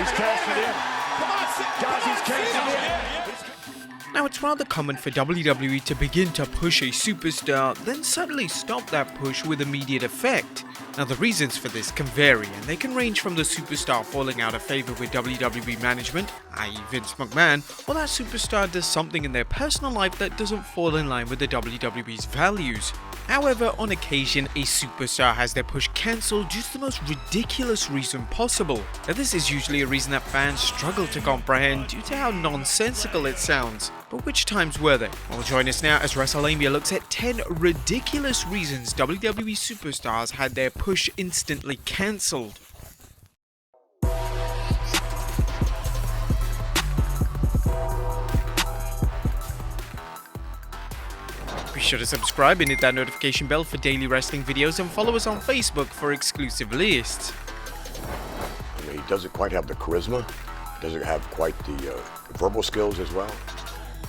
He's cashed it in. Come on, guys, he's cashed it in. Now, it's rather common for WWE to begin to push a superstar, then suddenly stop that push with immediate effect. Now, the reasons for this can vary, and they can range from the superstar falling out of favor with WWE management, i.e. Vince McMahon, or that superstar does something in their personal life that doesn't fall in line with the WWE's values. However, on occasion, a superstar has their push cancelled due to the most ridiculous reason possible. Now, this is usually a reason that fans struggle to comprehend due to how nonsensical it sounds. But which times were they? Well, join us now as Wrestlelamia looks at 10 ridiculous reasons WWE superstars had their push instantly cancelled. Be sure to subscribe and hit that notification bell for daily wrestling videos, and follow us on Facebook for exclusive lists. I mean, he doesn't quite have the charisma, doesn't have quite the verbal skills as well.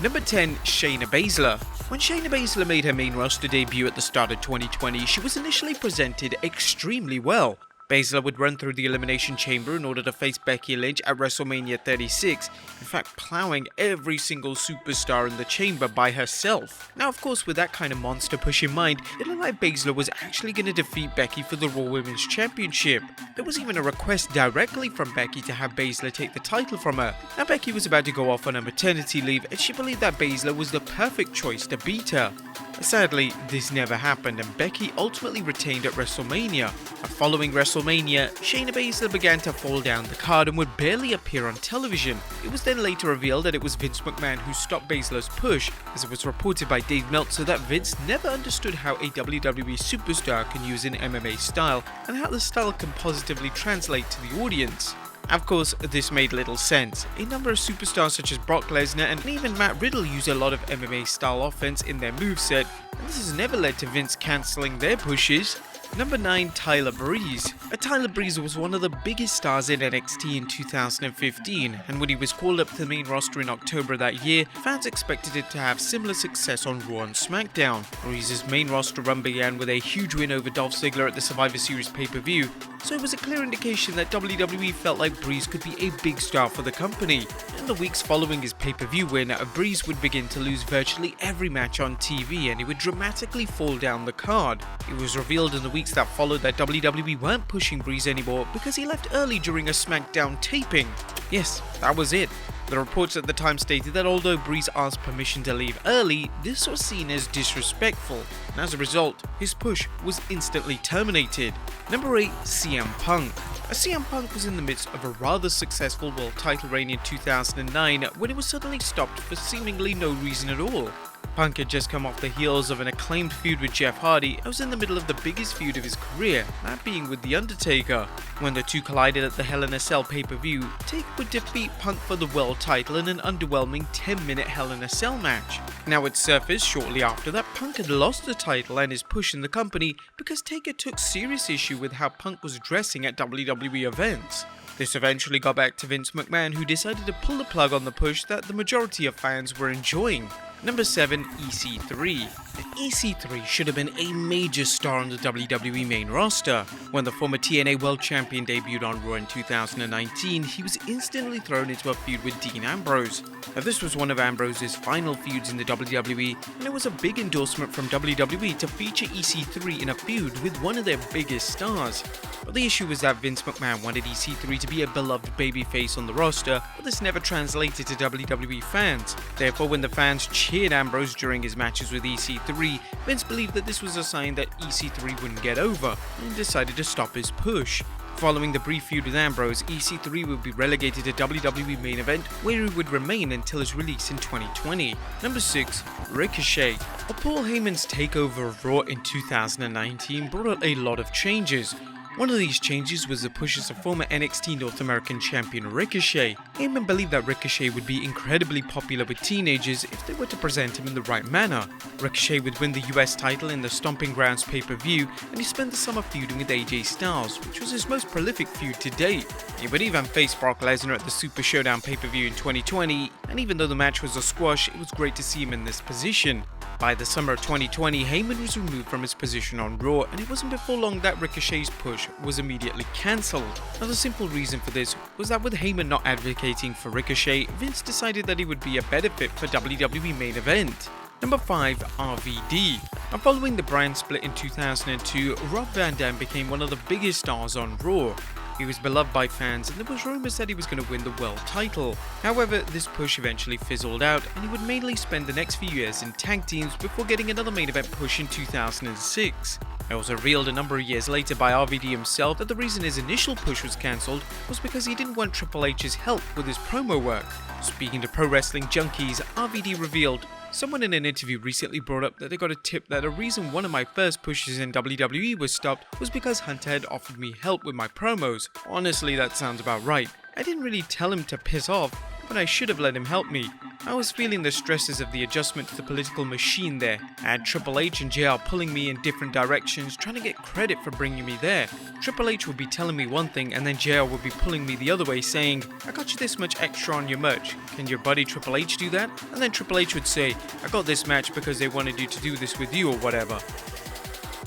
Number 10, Shayna Baszler. When Shayna Baszler made her main roster debut at the start of 2020, she was initially presented extremely well. Baszler would run through the Elimination Chamber in order to face Becky Lynch at WrestleMania 36, in fact plowing every single superstar in the chamber by herself. Now, of course, with that kind of monster push in mind, it looked like Baszler was actually going to defeat Becky for the Raw Women's Championship. There was even a request directly from Becky to have Baszler take the title from her. Now, Becky was about to go off on her maternity leave, and she believed that Baszler was the perfect choice to beat her. Sadly, this never happened, and Becky ultimately retained at WrestleMania. Following WrestleMania, Shayna Baszler began to fall down the card and would barely appear on television. It was then later revealed that it was Vince McMahon who stopped Baszler's push, as it was reported by Dave Meltzer that Vince never understood how a WWE superstar can use an MMA style, and how the style can positively translate to the audience. Of course, this made little sense. A number of superstars such as Brock Lesnar and even Matt Riddle use a lot of MMA style offense in their moveset, and this has never led to Vince cancelling their pushes. Number 9, Tyler Breeze. Tyler Breeze was one of the biggest stars in NXT in 2015, and when he was called up to the main roster in October that year, fans expected it to have similar success on Raw and SmackDown. Breeze's main roster run began with a huge win over Dolph Ziggler at the Survivor Series pay-per-view, so it was a clear indication that WWE felt like Breeze could be a big star for the company. In the weeks following his pay-per-view win, Breeze would begin to lose virtually every match on TV, and he would dramatically fall down the card. It was revealed in the weeks that followed that WWE weren't pushing Breeze anymore because he left early during a SmackDown taping. Yes, that was it. The reports at the time stated that although Breeze asked permission to leave early, this was seen as disrespectful, and as a result, his push was instantly terminated. Number 8, CM Punk. CM Punk was in the midst of a rather successful world title reign in 2009 when it was suddenly stopped for seemingly no reason at all. Punk had just come off the heels of an acclaimed feud with Jeff Hardy and was in the middle of the biggest feud of his career, that being with The Undertaker. When the two collided at the Hell in a Cell pay-per-view, Taker would defeat Punk for the world title in an underwhelming 10-minute Hell in a Cell match. Now it surfaced shortly after that Punk had lost the title and his push in the company because Taker took serious issue with how Punk was dressing at WWE events. This eventually got back to Vince McMahon, who decided to pull the plug on the push that the majority of fans were enjoying. Number 7, EC3. EC3 should have been a major star on the WWE main roster. When the former TNA World Champion debuted on Raw in 2019, he was instantly thrown into a feud with Dean Ambrose. Now, this was one of Ambrose's final feuds in the WWE, and it was a big endorsement from WWE to feature EC3 in a feud with one of their biggest stars. But the issue was that Vince McMahon wanted EC3 to be a beloved babyface on the roster, but this never translated to WWE fans. Therefore, when the fans cheered Ambrose during his matches with EC3, Vince believed that this was a sign that EC3 wouldn't get over, and decided to stop his push. Following the brief feud with Ambrose, EC3 would be relegated to WWE main event, where he would remain until his release in 2020. Number 6, Ricochet. Paul Heyman's takeover of Raw in 2019 brought out a lot of changes. One of these changes was the pushes of former NXT North American champion Ricochet. Heyman believed that Ricochet would be incredibly popular with teenagers if they were to present him in the right manner. Ricochet would win the US title in the Stomping Grounds pay-per-view, and he spent the summer feuding with AJ Styles, which was his most prolific feud to date. He would even face Brock Lesnar at the Super Showdown pay-per-view in 2020, and even though the match was a squash, it was great to see him in this position. By the summer of 2020, Heyman was removed from his position on Raw, and it wasn't before long that Ricochet's push was immediately cancelled. Now the simple reason for this was that with Heyman not advocating for Ricochet, Vince decided that he would be a better fit for WWE main event. Number 5. RVD. Now following the brand split in 2002, Rob Van Dam became one of the biggest stars on Raw. He was beloved by fans, and there was rumours that he was going to win the world title. However, this push eventually fizzled out, and he would mainly spend the next few years in tag teams before getting another main event push in 2006. It was revealed a number of years later by RVD himself that the reason his initial push was cancelled was because he didn't want Triple H's help with his promo work. Speaking to Pro Wrestling Junkies, RVD revealed, "Someone in an interview recently brought up that they got a tip that the reason one of my first pushes in WWE was stopped was because Hunter had offered me help with my promos. Honestly, that sounds about right. I didn't really tell him to piss off, but I should have let him help me. I was feeling the stresses of the adjustment to the political machine there. I had Triple H and JR pulling me in different directions, trying to get credit for bringing me there. Triple H would be telling me one thing and then JR would be pulling me the other way saying, I got you this much extra on your merch. Can your buddy Triple H do that? And then Triple H would say, I got this match because they wanted you to do this with you or whatever."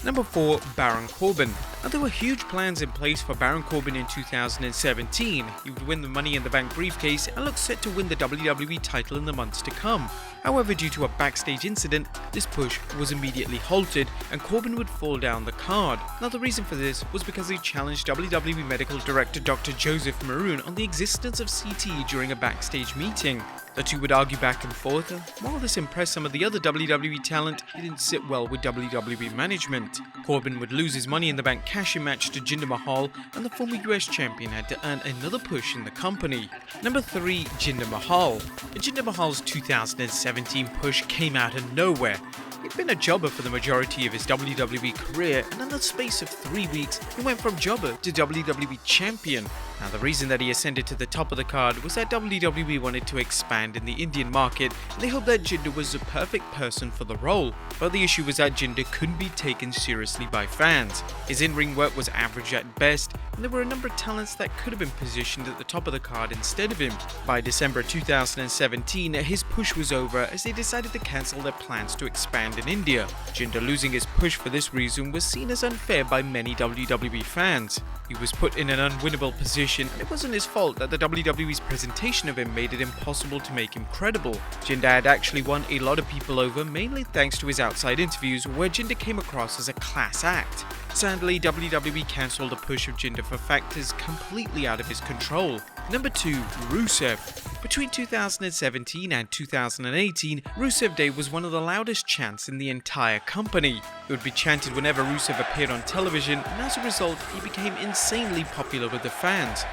Number 4. Baron Corbin. Now, there were huge plans in place for Baron Corbin in 2017. He would win the Money in the Bank briefcase and looked set to win the WWE title in the months to come. However, due to a backstage incident, this push was immediately halted and Corbin would fall down the card. Now, the reason for this was because he challenged WWE Medical Director Dr. Joseph Maroon on the existence of CTE during a backstage meeting. The two would argue back and forth, and while this impressed some of the other WWE talent, it didn't sit well with WWE management. Corbin would lose his Money in the Bank cash-in match to Jinder Mahal, and the former US champion had to earn another push in the company. Number 3. Jinder Mahal. Jinder Mahal's 2017 push came out of nowhere. He'd been a jobber for the majority of his WWE career, and in the space of 3 weeks, he went from jobber to WWE champion. Now, the reason that he ascended to the top of the card was that WWE wanted to expand in the Indian market, and they hoped that Jinder was the perfect person for the role. But the issue was that Jinder couldn't be taken seriously by fans. His in-ring work was average at best, and there were a number of talents that could have been positioned at the top of the card instead of him. By December 2017, his push was over as they decided to cancel their plans to expand in India. Jinder losing his push for this reason was seen as unfair by many WWE fans. He was put in an unwinnable position, and it wasn't his fault that the WWE's presentation of him made it impossible to make him credible. Jinder had actually won a lot of people over, mainly thanks to his outside interviews where Jinder came across as a class act. Sadly, WWE cancelled the push of Jinder for factors completely out of his control. Number 2. Rusev. Between 2017 and 2018, Rusev Day was one of the loudest chants in the entire company. It would be chanted whenever Rusev appeared on television, and as a result, he became insanely popular with the fans.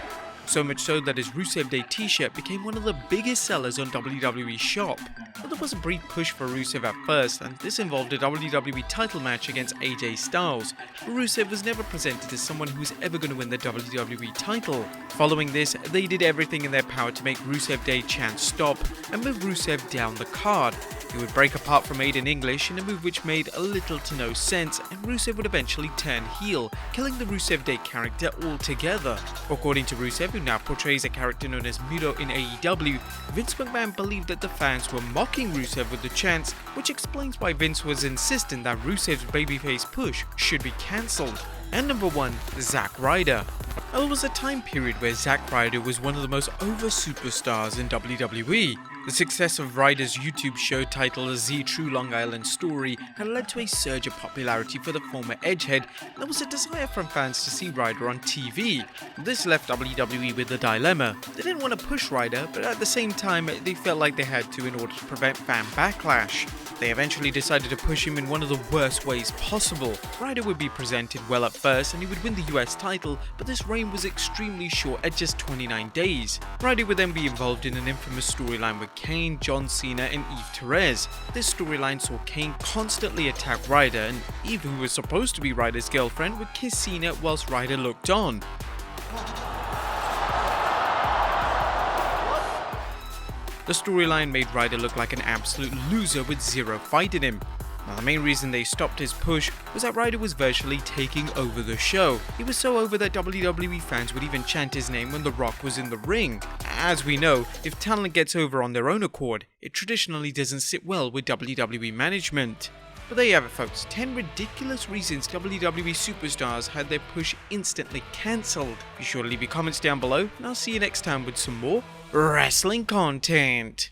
So much so that his Rusev Day t-shirt became one of the biggest sellers on WWE's shop. But there was a brief push for Rusev at first, and this involved a WWE title match against AJ Styles. But Rusev was never presented as someone who was ever going to win the WWE title. Following this, they did everything in their power to make Rusev Day chants stop and move Rusev down the card. He would break apart from Aiden English in a move which made a little to no sense, and Rusev would eventually turn heel, killing the Rusev Day character altogether. According to Rusev, who now portrays a character known as Miro in AEW, Vince McMahon believed that the fans were mocking Rusev with the chants, which explains why Vince was insistent that Rusev's babyface push should be cancelled. And number 1. Zack Ryder. There was a time period where Zack Ryder was one of the most over superstars in WWE. The success of Ryder's YouTube show titled A Z True Long Island Story had led to a surge of popularity for the former Edgehead, and there was a desire from fans to see Ryder on TV. This left WWE with a dilemma. They didn't want to push Ryder, but at the same time, they felt like they had to in order to prevent fan backlash. They eventually decided to push him in one of the worst ways possible. Ryder would be presented well at first and he would win the US title, but this reign was extremely short at just 29 days. Ryder would then be involved in an infamous storyline with Kane, John Cena and Eve Therese. This storyline saw Kane constantly attack Ryder, and Eve, who was supposed to be Ryder's girlfriend, would kiss Cena whilst Ryder looked on. The storyline made Ryder look like an absolute loser with zero fight in him. Now, the main reason they stopped his push was that Ryder was virtually taking over the show. He was so over that WWE fans would even chant his name when The Rock was in the ring. As we know, if talent gets over on their own accord, it traditionally doesn't sit well with WWE management. But there you have it, folks. 10 ridiculous reasons WWE Superstars had their push instantly cancelled. Be sure to leave your comments down below, and I'll see you next time with some more wrestling content.